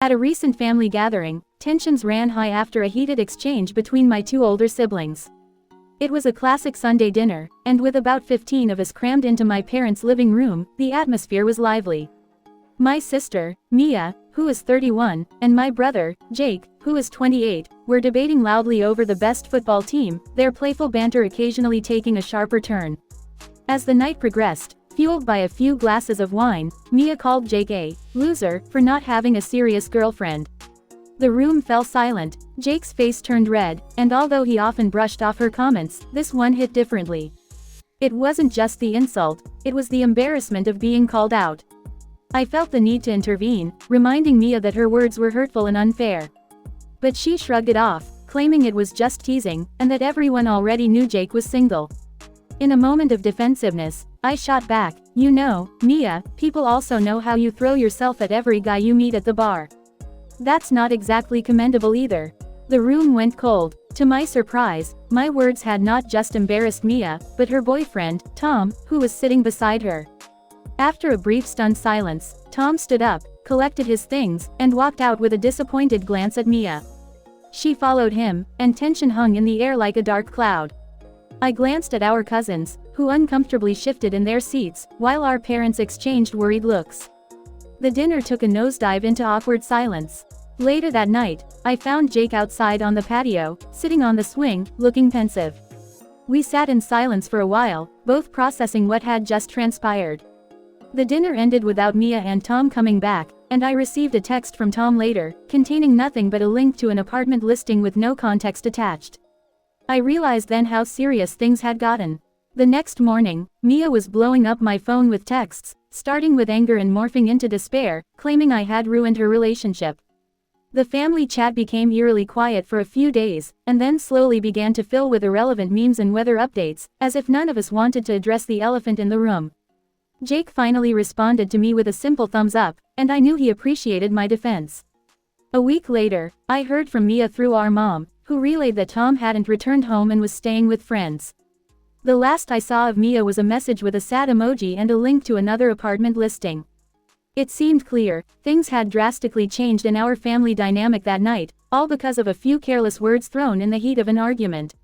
At a recent family gathering, tensions ran high after a heated exchange between my two older siblings. It was a classic Sunday dinner, and with about 15 of us crammed into my parents' living room, the atmosphere was lively. My sister, Mia, who is 31, and my brother, Jake, who is 28, were debating loudly over the best football team, their playful banter occasionally taking a sharper turn. As the night progressed, fueled by a few glasses of wine, Mia called Jake a loser for not having a serious girlfriend. The room fell silent, Jake's face turned red, and although he often brushed off her comments, this one hit differently. It wasn't just the insult, it was the embarrassment of being called out. I felt the need to intervene, reminding Mia that her words were hurtful and unfair. But she shrugged it off, claiming it was just teasing, and that everyone already knew Jake was single. In a moment of defensiveness, I shot back, "You know, Mia, people also know how you throw yourself at every guy you meet at the bar. That's not exactly commendable either." The room went cold. To my surprise, my words had not just embarrassed Mia, but her boyfriend, Tom, who was sitting beside her. After a brief stunned silence, Tom stood up, collected his things, and walked out with a disappointed glance at Mia. She followed him, and tension hung in the air like a dark cloud. I glanced at our cousins, who uncomfortably shifted in their seats, while our parents exchanged worried looks. The dinner took a nosedive into awkward silence. Later that night, I found Jake outside on the patio, sitting on the swing, looking pensive. We sat in silence for a while, both processing what had just transpired. The dinner ended without Mia and Tom coming back, and I received a text from Tom later, containing nothing but a link to an apartment listing with no context attached. I realized then how serious things had gotten. The next morning, Mia was blowing up my phone with texts, starting with anger and morphing into despair, claiming I had ruined her relationship. The family chat became eerily quiet for a few days, and then slowly began to fill with irrelevant memes and weather updates, as if none of us wanted to address the elephant in the room. Jake finally responded to me with a simple thumbs up, and I knew he appreciated my defense. A week later, I heard from Mia through our mom, who relayed that Tom hadn't returned home and was staying with friends. The last I saw of Mia was a message with a sad emoji and a link to another apartment listing. It seemed clear, things had drastically changed in our family dynamic that night, all because of a few careless words thrown in the heat of an argument.